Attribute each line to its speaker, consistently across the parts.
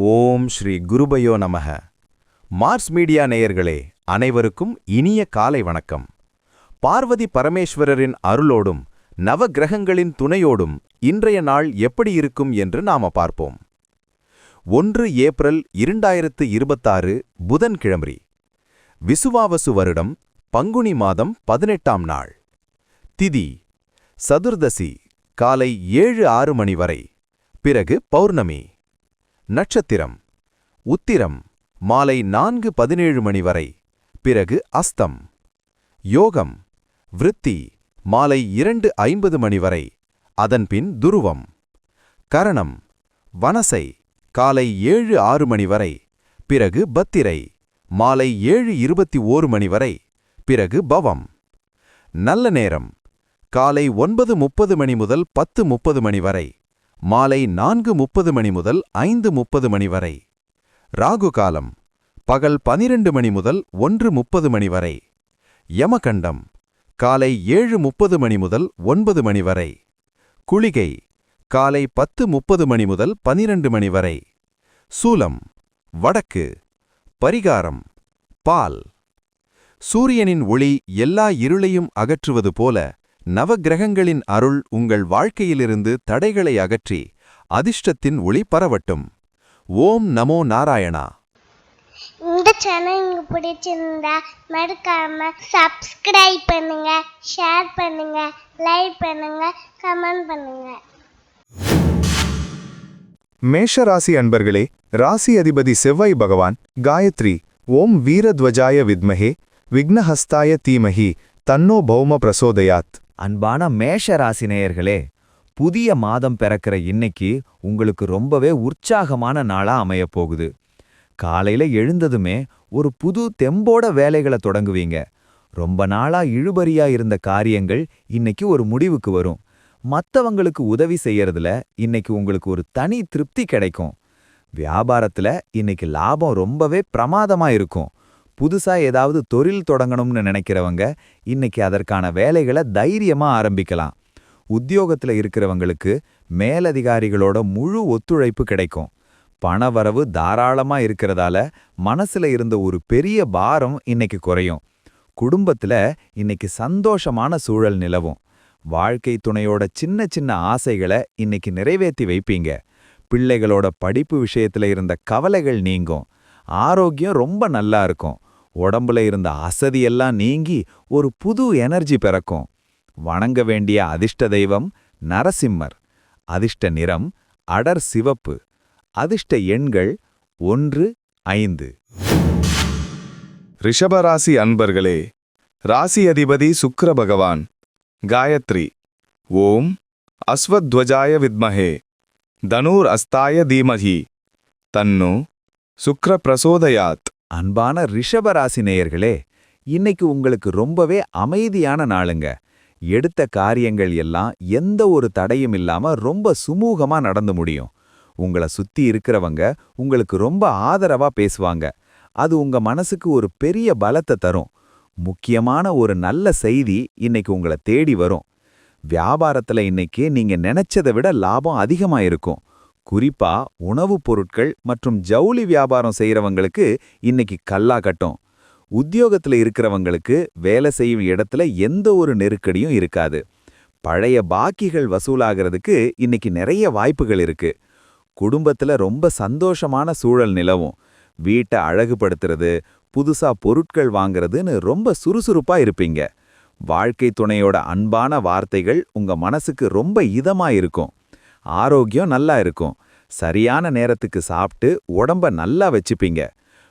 Speaker 1: ஓம் ஸ்ரீ குருபயோ நமக. Mars media நேயர்களே அனைவருக்கும் இனிய காலை வணக்கம். பார்வதி பரமேஸ்வரரின் அருளோடும் நவக்கிரகங்களின் துணையோடும் இன்றைய நாள் எப்படி இருக்கும் என்று நாம பார்ப்போம். 1 ஏப்ரல் 2026 புதன்கிழமை. விசுவாவசு வருடம் பங்குனி மாதம் 18ஆம் நாள். திதி சதுர்தசி காலை 7:06 மணி வரை, பிறகு பௌர்ணமி. நட்சத்திரம் உத்திரம் மாலை 4:17 மணி வரை, பிறகு அஸ்தம். யோகம் விருத்தி மாலை 2:50 மணி வரை, அதன்பின் துருவம். கரணம் வனசை காலை 7:06 மணி வரை, பிறகு பத்திரை மாலை 7:21 மணி வரை, பிறகு பவம். நல்ல நேரம் காலை 9:30 மணி முதல் 10:30 மணி வரை, மாலை 4:30 மணி முதல் 5:30 மணி வரை. ராகு காலம் பகல் 12 மணி முதல் 1:30 மணி வரை. யமகண்டம் காலை 7:30 மணி முதல் 9 மணி வரை. குளிகை காலை 10:30 மணி முதல் 12 மணி வரை. சூலம் வடக்கு. பரிகாரம் பால். சூரியனின் ஒளி எல்லா இருளையும் அகற்றுவது போல நவக்கிரகங்களின் அருள் உங்கள் வாழ்க்கையிலிருந்து தடைகளை அகற்றி அதிர்ஷ்டத்தின் ஒளி பரவட்டும். ஓம் நமோ நாராயணா.
Speaker 2: இந்த சேனல் உங்களுக்கு பிடிச்சிருந்தா மறக்காம சப்ஸ்கிரைப் பண்ணுங்க, ஷேர் பண்ணுங்க, லைக் பண்ணுங்க, கமெண்ட் பண்ணுங்க.
Speaker 3: மேஷராசி அன்பர்களே, ராசி அதிபதி செவ்வாய் பகவான் காயத்ரி ஓம் வீரத்வஜாய வித்மஹே விக்னஹஸ்தாய தீமஹி தன்னோ பௌம பிரசோதயாத்.
Speaker 4: அன்பான மேஷ ராசினேயர்களே, புதிய மாதம் பிறக்கிற இன்னைக்கு உங்களுக்கு ரொம்பவே உற்சாகமான நாளா அமையப் போகுது. காலையில எழுந்ததுமே ஒரு புது தெம்போட வேலைகளை தொடங்குவீங்க. ரொம்ப நாளா இழுபறியா இருந்த காரியங்கள் இன்னைக்கு ஒரு முடிவுக்கு வரும். மத்தவங்களுக்கு உதவி செய்யறதுல இன்னைக்கு உங்களுக்கு ஒரு தனி திருப்தி கிடைக்கும். வியாபாரத்துல இன்னைக்கு லாபம் ரொம்பவே பிரமாதமா இருக்கும். புதுசா ஏதாவது தொழில் தொடங்கணும்னு நினைக்கிறவங்க இன்னைக்கு அதற்கான வேலைகளை தைரியமா ஆரம்பிக்கலாம். உத்தியோகத்துல இருக்கிறவங்களுக்கு மேலதிகாரிகளோட முழு ஒத்துழைப்பு கிடைக்கும். பணவரவு தாராளமா இருக்கிறதால மனசுல இருந்த ஒரு பெரிய பாரம் இன்னைக்கு குறையும். குடும்பத்துல இன்னைக்கு சந்தோஷமான சூழல் நிலவும். வாழ்க்கை துணையோட சின்ன சின்ன ஆசைகளை இன்னைக்கு நிறைவேற்றி வைப்பீங்க. பிள்ளைகளோட படிப்பு விஷயத்துல இருந்த கவலைகள் நீங்கும். ஆரோக்கியம் ரொம்ப நல்லா இருக்கும். உடம்புல இருந்த அசதியெல்லாம் நீங்கி ஒரு புது எனர்ஜி பிறக்கும். வணங்க வேண்டிய அதிர்ஷ்ட தெய்வம் நரசிம்மர். அதிர்ஷ்ட நிறம் அடர் சிவப்பு. அதிர்ஷ்ட எண்கள் 1, 5.
Speaker 3: ரிஷபராசி அன்பர்களே, ராசி அதிபதி சுக்கிர பகவான் காயத்ரி ஓம் அஸ்வத்வஜாய வித்மஹே தனூர் அஸ்தாய தீமஹி தன்னோ சுக்ர பிரசோதயாத்.
Speaker 4: அன்பான ரிஷபராசி நேயர்களே, இன்னைக்கு உங்களுக்கு ரொம்பவே அமைதியான நாளுங்க. எடுத்த காரியங்கள் எல்லாம் எந்த ஒரு தடையும் இல்லாம ரொம்ப சுமூகமா நடந்து முடியும். உங்களை சுத்தி இருக்கிறவங்க உங்களுக்கு ரொம்ப ஆதரவா பேசுவாங்க. அது உங்க மனசுக்கு ஒரு பெரிய பலத்தை தரும். முக்கியமான ஒரு நல்ல செய்தி இன்னைக்கு உங்களை தேடி வரும். வியாபாரத்துல இன்னைக்கு நீங்க நினைச்சதை விட லாபம் அதிகமா இருக்கும். குறிப்பா உணவுப் பொருட்கள் மற்றும் ஜவுளி வியாபாரம் செய்யறவங்களுக்கு இன்னைக்கு கல்லா கட்டும். உத்தியோகத்துல இருக்கிறவங்களுக்கு வேலை செய்யும் இடத்துல எந்த ஒரு நெருக்கடியும் இருக்காது. பழைய பாக்கிகள் வசூலாகிறதுக்கு இன்னைக்கு நிறைய வாய்ப்புகள் இருக்கு. குடும்பத்துல ரொம்ப சந்தோஷமான சூழல் நிலவும். வீட்டை அழகுபடுத்துறது, புதுசா பொருட்கள் வாங்குறதுன்னு ரொம்ப சுறுசுறுப்பா இருப்பீங்க. வாழ்க்கை துணையோட அன்பான வார்த்தைகள் உங்க மனசுக்கு ரொம்ப இதமா இருக்கும். ஆரோக்கியம் நல்லா இருக்கும். சரியான நேரத்துக்கு சாப்பிட்டு உடம்ப நல்லா வச்சுப்பீங்க.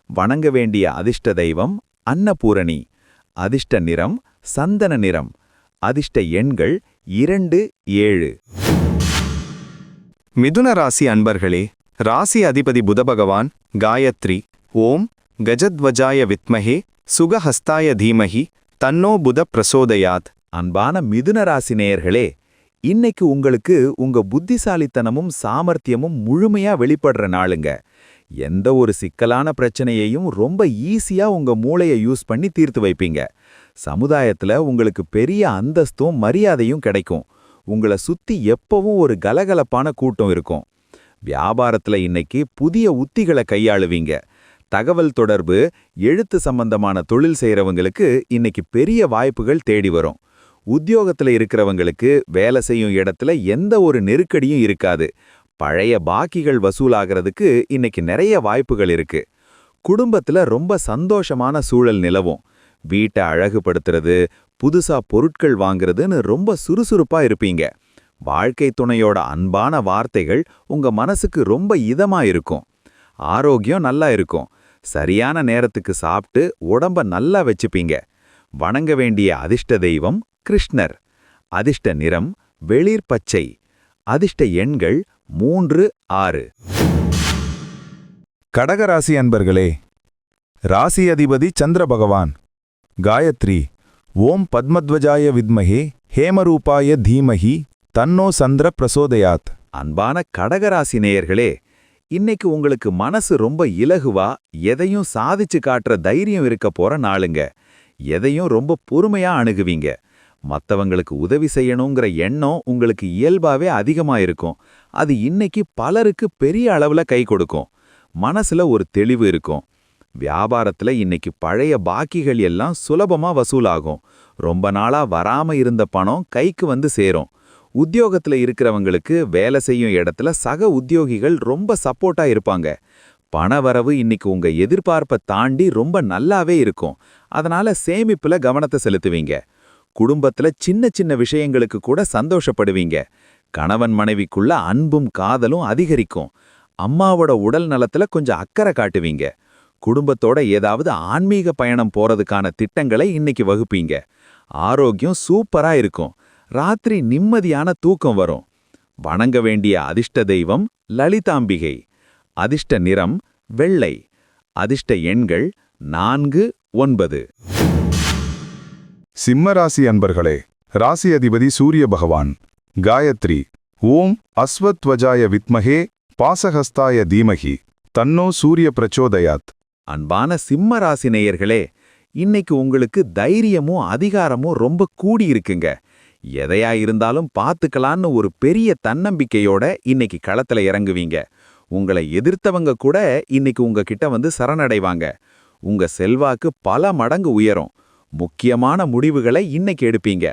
Speaker 4: வணங்க வேண்டிய அதிர்ஷ்ட தெய்வம் அன்னபூரணி. அதிர்ஷ்ட நிறம் சந்தன நிறம். அதிர்ஷ்ட எண்கள் 2, 7.
Speaker 3: மிதுன ராசி அன்பர்களே, ராசி அதிபதி புதபகவான் காயத்ரி ஓம் கஜத்வஜாய வித்மஹே சுகஹஸ்தாய தீமஹி தன்னோ புத பிரசோதயாத்.
Speaker 4: அன்பான மிதுன ராசி நேயர்களே, இன்னைக்கு உங்களுக்கு உங்க புத்திசாலித்தனமும் சாமர்த்தியமும் முழுமையா வெளிப்படுற நாளுங்க. எந்த ஒரு சிக்கலான பிரச்சனையையும் ரொம்ப ஈஸியா உங்க மூளையை யூஸ் பண்ணி தீர்த்து வைப்பீங்க. சமுதாயத்துல உங்களுக்கு பெரிய அந்தஸ்தும் மரியாதையும் கிடைக்கும். உங்களை சுத்தி எப்பவும் ஒரு கலகலப்பான கூட்டம் இருக்கும்.
Speaker 1: வியாபாரத்துல இன்னைக்கு புதிய உத்திகளை கையாளுவீங்க. தகவல் தொடர்பு, எழுத்து சம்பந்தமான தொழில் செய்யறவங்களுக்கு இன்னைக்கு பெரிய வாய்ப்புகள் தேடி வரும். உத்தியோகத்துல இருக்கிறவங்களுக்கு வேலை செய்யும் இடத்துல எந்த ஒரு நெருக்கடியும் இருக்காது. பழைய பாக்கிகள் வசூலாகிறதுக்கு இன்னைக்கு நிறைய வாய்ப்புகள் இருக்கு. குடும்பத்துல ரொம்ப சந்தோஷமான சூழல் நிலவும். வீட்டை அழகுபடுத்துறது, புதுசா பொருட்கள் வாங்குறதுன்னு ரொம்ப சுறுசுறுப்பா இருப்பீங்க. வாழ்க்கை துணையோட அன்பான வார்த்தைகள் உங்க மனசுக்கு ரொம்ப இதமா இருக்கும். ஆரோக்கியம் நல்லா இருக்கும். சரியான நேரத்துக்கு சாப்பிட்டு உடம்ப நல்லா வச்சுப்பீங்க. வணங்க வேண்டிய அதிர்ஷ்ட தெய்வம் கிருஷ்ணர். அதிர்ஷ்ட நிறம் வெளிர் பச்சை. அதிர்ஷ்ட எண்கள் 3, 6.
Speaker 5: கடகராசி அன்பர்களே, ராசி அதிபதி சந்திர பகவான். காயத்ரி. ஓம் பத்மத்வஜாய வித்மஹே ஹேமரூபாய தீமஹி தன்னோ சந்திர பிரசோதயாத்.
Speaker 1: அன்பான கடகராசி நேயர்களே, இன்னைக்கு உங்களுக்கு மனசு ரொம்ப இலகுவா, எதையும் சாதிச்சு காட்டுற தைரியம் இருக்க போற நாளுங்க. எதையும் ரொம்ப பொறுமையா அணுகுவீங்க. மத்தவங்களுக்கு உதவி செய்யணுங்கிற எண்ணம் உங்களுக்கு இயல்பாவே அதிகமா இருக்கும். அது இன்னைக்கு பலருக்கு பெரிய அளவுல கை கொடுக்கும். மனசுல ஒரு தெளிவு இருக்கும். வியாபாரத்துல இன்னைக்கு பழைய பாக்கிகள் எல்லாம் சுலபமா வசூலாகும். ரொம்ப நாளா வராம இருந்த பணம் கைக்கு வந்து சேரும். உத்தியோகத்துல இருக்கிறவங்களுக்கு வேலை செய்யும் இடத்துல சக உத்தியோகிகள் ரொம்ப சப்போர்ட்டா இருப்பாங்க. பணவரவு இன்னைக்கு உங்க எதிர்பார்ப்பை தாண்டி ரொம்ப நல்லாவே இருக்கும். அதனால சேமிப்புல கவனத்தை செலுத்துவீங்க. குடும்பத்துல சின்ன சின்ன விஷயங்களுக்கு கூட சந்தோஷப்படுவீங்க. கணவன் மனைவிக்குள்ள அன்பும் காதலும் அதிகரிக்கும். அம்மாவோட உடல் நலத்துல கொஞ்சம் அக்கறை காட்டுவீங்க. குடும்பத்தோட ஏதாவது ஆன்மீக பயணம் போறதுக்கான திட்டங்களை இன்னைக்கு வகுப்பீங்க. ஆரோக்கியம் சூப்பரா இருக்கும். ராத்திரி நிம்மதியான தூக்கம் வரும். வணங்க வேண்டிய அதிர்ஷ்ட தெய்வம் லலிதாம்பிகை. அதிர்ஷ்ட நிறம் வெள்ளை. அதிர்ஷ்ட எண்கள் 4, 9.
Speaker 5: சிம்மராசி அன்பர்களே, ராசி அதிபதி சூரிய பகவான். காயத்ரி. ஓம் அஸ்வத்வஜாய வித்மஹே பாசஹஸ்தாய தீமஹி தன்னோ சூரிய பிரச்சோதயாத்.
Speaker 1: அன்பான சிம்ம ராசி நேயர்களே, இன்னைக்கு உங்களுக்கு தைரியமும் அதிகாரமும் ரொம்ப கூடியிருக்குங்க. எதையா இருந்தாலும் பார்த்துக்கலான்னு ஒரு பெரிய தன்னம்பிக்கையோட இன்னைக்கு களத்துல இறங்குவீங்க. உங்களை எதிர்த்தவங்க கூட இன்னைக்கு உங்ககிட்ட வந்து சரணடைவாங்க. உங்க செல்வாக்கு பல மடங்கு உயரும். முக்கியமான முடிவுகளை இன்னைக்கு எடுப்பீங்க.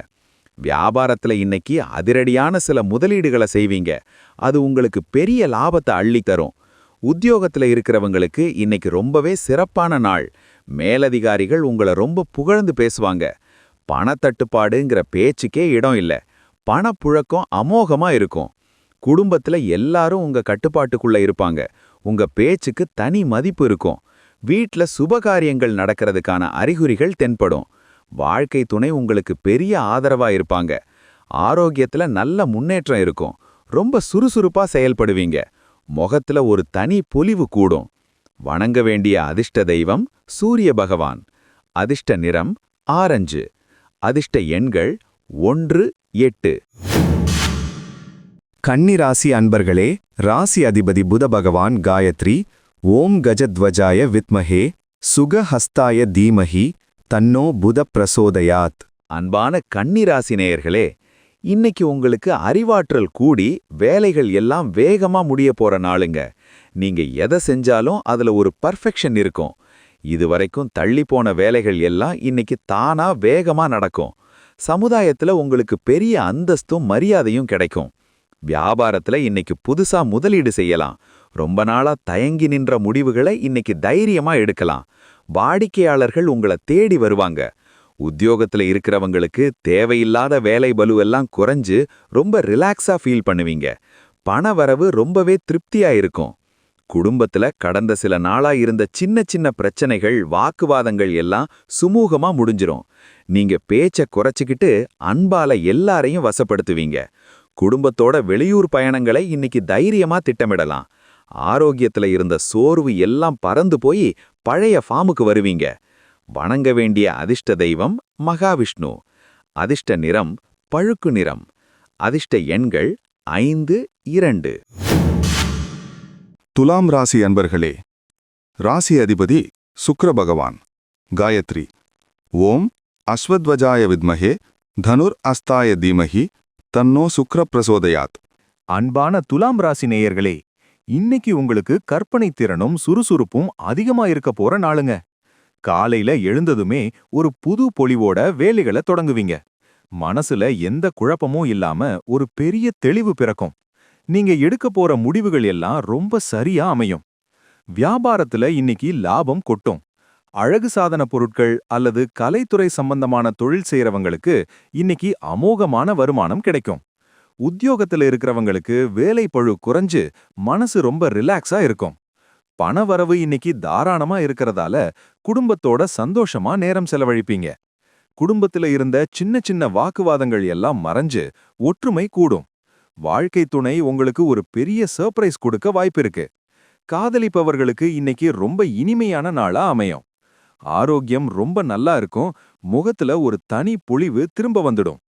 Speaker 1: வியாபாரத்துல இன்னைக்கு அதிரடியான சில முதலீடுகளை செய்வீங்க. அது உங்களுக்கு பெரிய லாபத்தை அள்ளித் தரும். உத்தியோகத்துல இருக்கிறவங்களுக்கு இன்னைக்கு ரொம்பவே சிறப்பான நாள். மேலதிகாரிகள் உங்களை ரொம்ப புகழ்ந்து பேசுவாங்க. பணத்தட்டுப்பாடுங்கிற பேச்சுக்கே இடம் இல்ல. பணப்புழக்கம் அமோகமா இருக்கும். குடும்பத்துல எல்லாரும் உங்க கட்டுப்பாட்டுக்குள்ள இருப்பாங்க. உங்க பேச்சுக்கு தனி மதிப்பு இருக்கும். வீட்ல சுபகாரியங்கள் நடக்கிறதுக்கான அறிகுறிகள் தென்படும். வாழ்க்கை துணை உங்களுக்கு பெரிய ஆதரவா இருப்பாங்க. ஆரோக்கியத்துல நல்ல முன்னேற்றம் இருக்கும். ரொம்ப சுறுசுறுப்பா செயல்படுவீங்க. முகத்துல ஒரு தனி பொலிவு கூடும். வணங்க வேண்டிய அதிர்ஷ்ட தெய்வம் சூரிய பகவான். அதிர்ஷ்ட நிறம் ஆரஞ்சு. அதிர்ஷ்ட எண்கள் 1, 8.
Speaker 3: கன்னிராசி அன்பர்களே, ராசி அதிபதி புத பகவான். காயத்ரி. ஓம் கஜத்வஜாய வித்மஹே சுகஹஸ்தாய தீமஹி தன்னோ புத பிரசோதயாத்.
Speaker 1: அன்பான கன்னிராசி நேயர்களே, இன்னைக்கு உங்களுக்கு அறிவாற்றல் கூடி வேலைகள் எல்லாம் வேகமா முடிய போற நாளுங்க. நீங்க எதை செஞ்சாலும் அதுல ஒரு பர்ஃபெக்ஷன் இருக்கும். இதுவரைக்கும் தள்ளி போன வேலைகள் எல்லாம் இன்னைக்கு தானா வேகமா நடக்கும். சமுதாயத்துல உங்களுக்கு பெரிய அந்தஸ்தும் மரியாதையும் கிடைக்கும். வியாபாரத்துல இன்னைக்கு புதுசா முதலீடு செய்யலாம். ரொம்ப நாளா தயங்கி நின்ற முடிவுகளை இன்னைக்கு தைரியமா எடுக்கலாம். வாடிக்கையாளர்கள் உங்களை தேடி வருவாங்க. உத்தியோகத்துல இருக்கிறவங்களுக்கு தேவையில்லாத வேலை பலுவெல்லாம் குறைஞ்சு ரொம்ப ரிலாக்ஸா ஃபீல் பண்ணுவீங்க. பணவரவு ரொம்பவே திருப்தியா இருக்கும். குடும்பத்துல கடந்த சில நாளா இருந்த சின்ன சின்ன பிரச்சனைகள், வாக்குவாதங்கள் எல்லாம் சுமூகமா முடிஞ்சிரும். நீங்க பேச்ச குறைச்சிக்கிட்டு அன்பால எல்லாரையும் வசப்படுத்துவீங்க. குடும்பத்தோட வெளியூர் பயணங்களை இன்னைக்கு தைரியமா திட்டமிடலாம். ஆரோக்கியத்துல இருந்த சோர்வு எல்லாம் பறந்து போய் பழைய ஃபார்முக்கு வருவீங்க. வணங்க வேண்டிய அதிர்ஷ்ட தெய்வம் மகாவிஷ்ணு. அதிர்ஷ்ட நிறம் பழுப்பு நிறம். அதிர்ஷ்ட எண்கள் 5, 2.
Speaker 5: துலாம் ராசி அன்பர்களே, ராசி அதிபதி சுக்கிர பகவான். காயத்ரி. ஓம் அஸ்வத்வஜாய வித்மஹே தனுர் அஸ்தாய தீமஹி தன்னோ சுக்ர பிரசோதயாத்.
Speaker 4: அன்பான துலாம் ராசி நேயர்களே,
Speaker 1: இன்னைக்கு உங்களுக்கு கற்பனை திறனும் சுறுசுறுப்பும் அதிகமா இருக்க போற நாளுங்க. காலையில எழுந்ததுமே ஒரு புது பொலிவோட வேலைகளை தொடங்குவீங்க. மனசுல எந்த குழப்பமும் இல்லாம ஒரு பெரிய தெளிவு பிறக்கும். நீங்க எடுக்க போற முடிவுகள் எல்லாம் ரொம்ப சரியா அமையும். வியாபாரத்துல இன்னைக்கு லாபம் கொட்டும். அழகு சாதன பொருட்கள் அல்லது கலைத்துறை சம்பந்தமான தொழில் செய்யறவங்களுக்கு இன்னைக்கு அமோகமான வருமானம் கிடைக்கும். உத்தியோகத்துல இருக்கிறவங்களுக்கு வேலை பழு குறைஞ்சு மனசு ரொம்ப ரிலாக்ஸா இருக்கும். பணவரவு இன்னைக்கு தாராளமா இருக்கறதால குடும்பத்தோட சந்தோஷமா நேரம் செலவழிப்பீங்க. குடும்பத்துல இருந்த சின்ன சின்ன வாக்குவாதங்கள் எல்லாம் மறைஞ்சு ஒற்றுமை கூடும். வாழ்க்கை துணை உங்களுக்கு ஒரு பெரிய சர்ப்ரைஸ் கொடுக்க வாய்ப்பிருக்கு. காதலிப்பவர்களுக்கு இன்னைக்கு ரொம்ப இனிமையான நாளா அமையும். ஆரோக்கியம் ரொம்ப நல்லா இருக்கும். முகத்துல ஒரு தனி பொலிவு திரும்ப வந்துடும்.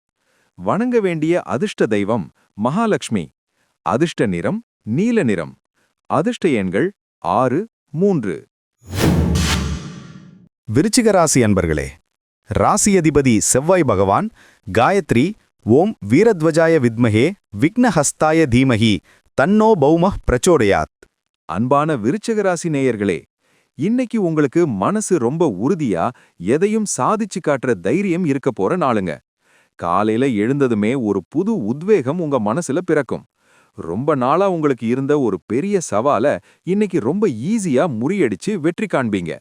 Speaker 1: வணங்க வேண்டிய அதிர்ஷ்ட தெய்வம் மகாலட்சுமி. அதிர்ஷ்ட நிறம் நீல நிறம். அதிர்ஷ்ட எண்கள் 6, 3.
Speaker 3: விருச்சிக ராசி அன்பர்களே, ராசி அதிபதி செவ்வாய் பகவான் காயத்ரி ஓம் வீரத்வஜாய வித்மஹே விக்னஹஸ்தாய தீமஹி தன்னோ பௌமः பிரச்சோடயாத்.
Speaker 1: அன்பான விருச்சிக ராசி நேயர்களே, இன்னைக்கு உங்களுக்கு மனசு ரொம்ப உறுதியா எதையும் சாதிச்சு காட்டுற தைரியம் இருக்க போற நாளுங்க. காலையில எழுந்ததுமே ஒரு புது உத்வேகம் உங்க மனசுல பிறக்கும். ரொம்ப நாளா உங்களுக்கு இருந்த ஒரு பெரிய சவால இன்னைக்கு ரொம்ப ஈஸியா முறியடிச்சு வெற்றி காண்பீங்க.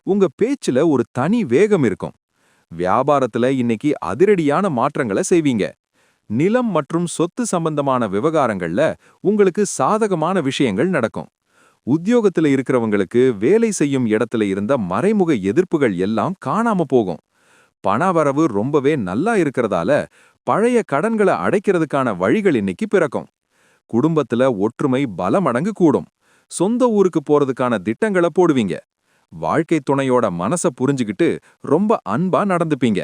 Speaker 1: உங்க பேச்சுல ஒரு தனி வேகம் இருக்கும். வியாபாரத்துல இன்னைக்கு அதிரடியான மாற்றங்களை செய்வீங்க. நிலம் மற்றும் சொத்து சம்பந்தமான விவகாரங்கள்ல உங்களுக்கு சாதகமான விஷயங்கள் நடக்கும். உத்தியோகத்துல இருக்கிறவங்களுக்கு வேலை செய்யும் இடத்துல இருந்த மறைமுக எதிர்ப்புகள் எல்லாம் காணாம போகும். பணவரவு ரொம்பவே நல்லா இருக்கறதால பழைய கடன்களை அடைக்கிறதுக்கான வழிகள் இன்னைக்கு பிறக்கும். குடும்பத்துல ஒற்றுமை பல மடங்கு கூடும். சொந்த ஊருக்கு போறதுக்கான திட்டங்களை போடுவீங்க. வாழ்க்கை துணையோட மனச புரிஞ்சுகிட்டு ரொம்ப அன்பா நடந்துப்பீங்க.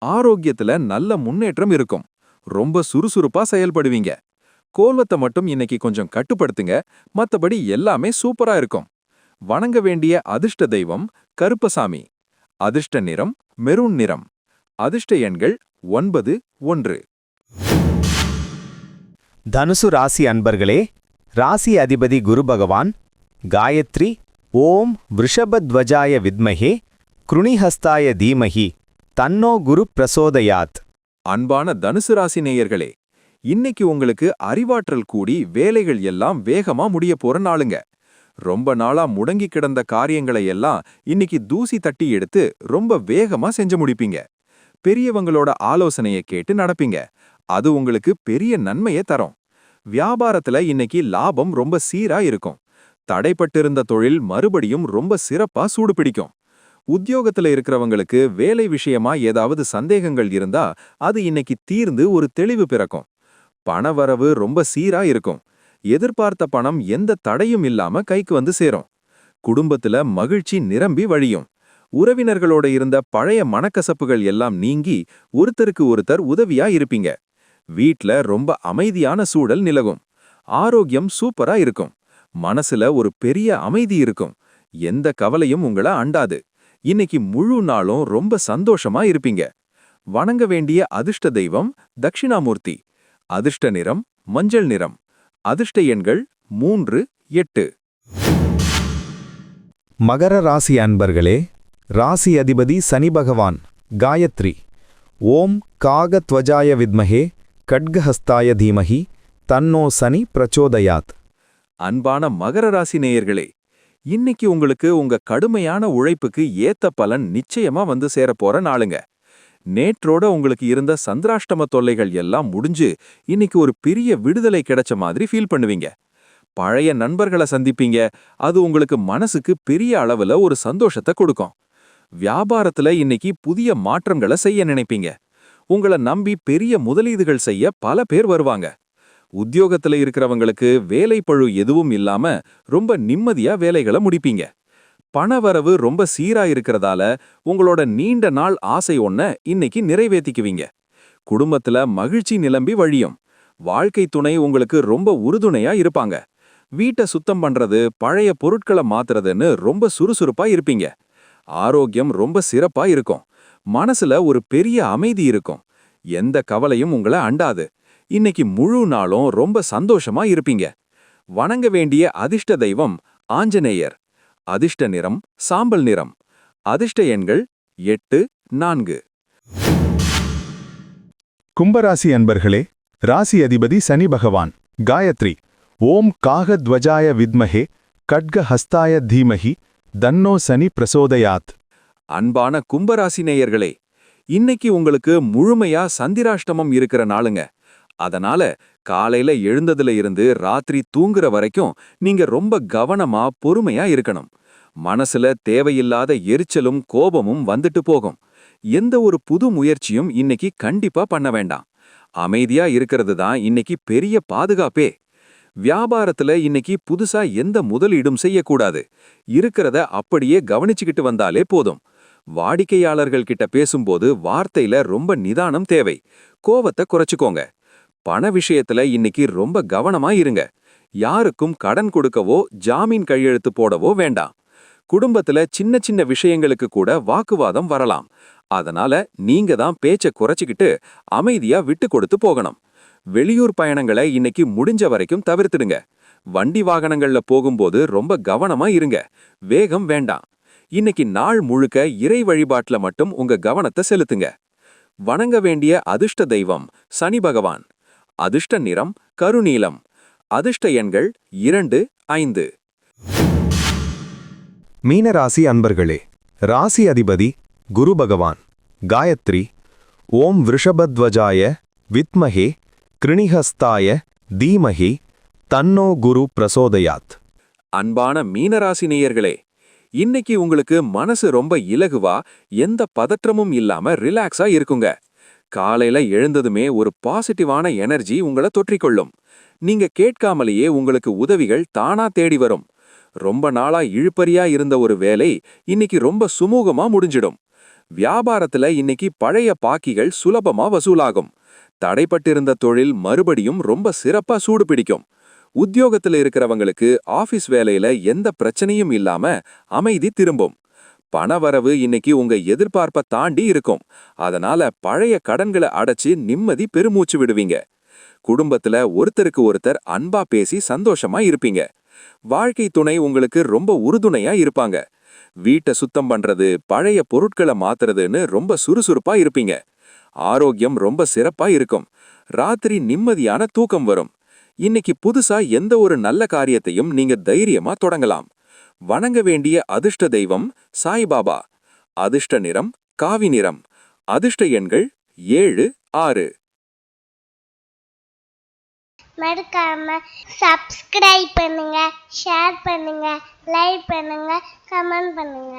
Speaker 1: ஆரோக்கியத்துல நல்ல முன்னேற்றம் இருக்கும். ரொம்ப சுறுசுறுப்பா செயல்படுவீங்க. கோல்வத்தை மட்டும் இன்னைக்கு கொஞ்சம் கட்டுப்படுத்துங்க. மத்தபடி எல்லாமே சூப்பரா இருக்கும். வணங்க வேண்டிய அதிர்ஷ்ட தெய்வம் கருப்பசாமி. அதிர்ஷ்ட நிறம் மெரூன் நிறம். அதிர்ஷ்ட எண்கள் 9, 1.
Speaker 3: தனுசு ராசி அன்பர்களே, ராசி அதிபதி குரு பகவான் காயத்ரி ஓம் விருஷபத்வஜாய வித்மஹே க்ருணிஹஸ்தாய தீமஹி தன்னோ குரு பிரசோதயாத்.
Speaker 1: அன்பான தனுசு ராசி நேயர்களே, இன்னைக்கு உங்களுக்கு அறிவாற்றல் கூடி வேலைகள் எல்லாம் வேகமா முடிய போற நாளுங்க. ரொம்ப நாளா முடங்கி கிடந்த காரியங்களை எல்லாம் இன்னைக்கு தூசி தட்டி எடுத்து ரொம்ப வேகமா செஞ்சு முடிப்பீங்க. பெரியவங்களோட ஆலோசனையை கேட்டு நடப்பீங்க. அது உங்களுக்கு பெரிய நன்மையை தரும். வியாபாரத்துல இன்னைக்கு லாபம் ரொம்ப சீரா இருக்கும். தடைப்பட்டிருந்த தொழில் மறுபடியும் ரொம்ப சிறப்பா சூடு பிடிக்கும். உத்தியோகத்துல இருக்கிறவங்களுக்கு வேலை விஷயமா ஏதாவது சந்தேகங்கள் இருந்தா அது இன்னைக்கு தீர்ந்து ஒரு தெளிவு பிறக்கும். பணவரவு ரொம்ப சீரா இருக்கும். எதிர்பார்த்த பணம் எந்த தடையும் இல்லாம கைக்கு வந்து சேரும். குடும்பத்துல மகிழ்ச்சி நிரம்பி வழியும். உறவினர்களோட இருந்த பழைய மனக்கசப்புகள் எல்லாம் நீங்கி ஒருத்தருக்கு ஒருத்தர் உதவியா இருப்பீங்க. வீட்ல ரொம்ப அமைதியான சூழல் நிலவும். ஆரோக்கியம் சூப்பரா இருக்கும். மனசுல ஒரு பெரிய அமைதி இருக்கும். எந்த கவலையும் உங்களை அண்டாது. இன்னைக்கு முழு நாளும் ரொம்ப சந்தோஷமா இருப்பீங்க. வணங்க வேண்டிய அதிர்ஷ்ட தெய்வம் தட்சிணாமூர்த்தி. அதிர்ஷ்ட நிறம் மஞ்சள் நிறம். அதிர்ஷ்ட எண்கள் 3, 8.
Speaker 3: மகர ராசி அன்பர்களே, ராசி அதிபதி சனி பகவான் காயத்ரி ஓம் காகத்வஜாய வித்மஹே கட்கஹஸ்தாய தீமஹி தன்னோ சனி பிரச்சோதயாத்.
Speaker 1: அன்பான மகர ராசி நேயர்களே, இன்னைக்கு உங்களுக்கு உங்க கடுமையான உழைப்புக்கு ஏத்த பலன் நிச்சயமா வந்து சேரப்போற நாளுங்க. நேற்றோட உங்களுக்கு இருந்த சந்திராஷ்டம தொல்லைகள் எல்லாம் முடிஞ்சு இன்னைக்கு ஒரு பெரிய விடுதலை கிடைச்ச மாதிரி ஃபீல் பண்ணுவீங்க. பழைய நண்பர்களை சந்திப்பீங்க. அது உங்களுக்கு மனசுக்கு பெரிய அளவுல ஒரு சந்தோஷத்தை கொடுக்கும். வியாபாரத்துல இன்னைக்கு புதிய மாற்றங்களை செய்ய நினைப்பீங்க. உங்களை நம்பி பெரிய முதலீடுகள் செய்ய பல பேர் வருவாங்க. உத்தியோகத்துல இருக்கிறவங்களுக்கு வேலை பழு எதுவும் இல்லாம ரொம்ப நிம்மதியா வேலைகளை முடிப்பீங்க. பணவரவு ரொம்ப சீரா இருக்கிறதால உங்களோட நீண்ட நாள் ஆசை ஒன்ன இன்னைக்கு நிறைவேற்றிக்குவீங்க. குடும்பத்துல மகிழ்ச்சி நிலம்பி வழியும். வாழ்க்கை துணை உங்களுக்கு ரொம்ப உறுதுணையா இருப்பாங்க. வீட்டை சுத்தம் பண்றது, பழைய பொருட்களை மாத்துறதுன்னு ரொம்ப சுறுசுறுப்பா இருப்பீங்க. ஆரோக்கியம் ரொம்ப சிறப்பா இருக்கும். மனசுல ஒரு பெரிய அமைதி இருக்கும். எந்த கவலையும் உங்களை அண்டாது. இன்னைக்கு முழு நாளும் ரொம்ப சந்தோஷமா இருப்பீங்க. வணங்க வேண்டிய அதிர்ஷ்ட தெய்வம் ஆஞ்சநேயர். அதிர்ஷ்ட நிறம் சாம்பல் நிறம். அதிர்ஷ்ட எண்கள் 8, 4.
Speaker 5: கும்பராசி அன்பர்களே, ராசி அதிபதி சனி பகவான். காயத்ரி. ஓம் காகத்வஜாய வித்மஹே கட்கஹஸ்தாய தீமஹி தன்னோ சனி பிரசோதயாத்.
Speaker 1: அன்பான கும்பராசி நேயர்களே, இன்னைக்கு உங்களுக்கு முழுமையா சந்திராஷ்டமம் இருக்கிற நாளுங்க. அதனால காலையில எழுந்ததுல இருந்து ராத்திரி தூங்குற வரைக்கும் நீங்க ரொம்ப கவனமா பொறுமையா இருக்கணும். மனசுல தேவையில்லாத எரிச்சலும் கோபமும் வந்துட்டு போகும். எந்த ஒரு புது முயற்சியும் இன்னைக்கு கண்டிப்பா பண்ண வேண்டாம். அமைதியா இருக்கிறது தான் இன்னைக்கு பெரிய பாதுகாப்பே. வியாபாரத்துல இன்னைக்கு புதுசா எந்த முதலீடும் செய்யக்கூடாது. இருக்கிறத அப்படியே கவனிச்சுக்கிட்டு வந்தாலே போதும். வாடிக்கையாளர்கள் கிட்ட பேசும்போது வார்த்தையில ரொம்ப நிதானம் தேவை. கோவத்தை குறைச்சுக்கோங்க. பண விஷயத்துல இன்னைக்கு ரொம்ப கவனமா இருங்க. யாருக்கும் கடன் கொடுக்கவோ ஜாமீன் கையெழுத்து போடவோ வேண்டாம். குடும்பத்துல சின்ன சின்ன விஷயங்களுக்கு கூட வாக்குவாதம் வரலாம். அதனால நீங்க தான் பேச்சை குறைச்சிக்கிட்டு அமைதியா விட்டு கொடுத்து போகணும். வெளியூர் பயணங்களை இன்னைக்கு முடிஞ்ச வரைக்கும் தவிர்த்துடுங்க. வண்டி வாகனங்கள்ல போகும்போது ரொம்ப கவனமா இருங்க. வேகம் வேண்டாம். இன்னைக்கு நாள் முழுக்க இறை வழிபாட்டுல மட்டும் உங்க கவனத்தை செலுத்துங்க. வணங்க வேண்டிய அதிர்ஷ்ட தெய்வம் சனி பகவான். அதிர்ஷ்ட நிறம் கருநீலம். அதிர்ஷ்ட எண்கள் 2, 5.
Speaker 3: மீனராசி அன்பர்களே, ராசி அதிபதி குரு பகவான். காயத்ரி. ஓம் விருஷபத்வஜாய வித்மஹே கிருணிஹஸ்தாய தீமஹி தன்னோ குரு பிரசோதயாத்.
Speaker 1: அன்பான மீனராசி நேயர்களே, இன்னைக்கு உங்களுக்கு மனசு ரொம்ப இலகுவா, எந்த பதற்றமும் இல்லாம ரிலாக்ஸா இருக்குங்க. காலையில எழுந்ததுமே ஒரு பாசிட்டிவான எனர்ஜி உங்களை தொற்றிக்கொள்ளும். நீங்க கேட்காமலேயே உங்களுக்கு உதவிகள் தானா தேடி வரும். ரொம்ப நாளா இழுபறியா இருந்த ஒரு வேலை இன்னைக்கு ரொம்ப சுமூகமா முடிஞ்சிடும். வியாபாரத்துல இன்னைக்கு பழைய பாக்கிகள் சுலபமா வசூலாகும். தடைப்பட்டிருந்த தொழில் மறுபடியும் ரொம்ப சிறப்பா சூடு பிடிக்கும். உத்தியோகத்துல இருக்கிறவங்களுக்கு ஆபீஸ் வேலையில எந்த பிரச்சனையும் இல்லாம அமைதி திரும்பும். பணவரவு இன்னைக்கு உங்க எதிர்பார்ப்பை தாண்டி இருக்கும். அதனால பழைய கடன்களை அடைச்சு நிம்மதி பெருமூச்சு விடுவீங்க. குடும்பத்துல ஒருத்தருக்கு ஒருத்தர் அன்பா பேசி சந்தோஷமா இருப்பீங்க. வாழ்க்கை துணை உங்களுக்கு ரொம்ப உறுதுணையா இருப்பாங்க. வீட்டை சுத்தம் பண்றது, பழைய பொருட்களை மாத்துறதுன்னு ரொம்ப சுறுசுறுப்பா இருப்பீங்க. ஆரோக்கியம் ரொம்ப சிறப்பா இருக்கும். ராத்திரி நிம்மதியான தூக்கம் வரும். இன்னைக்கு புதுசா எந்த ஒரு நல்ல காரியத்தையும் நீங்க தைரியமா தொடங்கலாம். வணங்க வேண்டிய அதிர்ஷ்ட தெய்வம் சாய்பாபா. அதிர்ஷ்ட நிறம் காவி நிறம். அதிர்ஷ்ட எண்கள் 7, 6.
Speaker 2: மறக்காம சப்ஸ்கிரைப் பண்ணுங்க, ஷேர் பண்ணுங்க, லைக் பண்ணுங்க, கமெண்ட் பண்ணுங்க.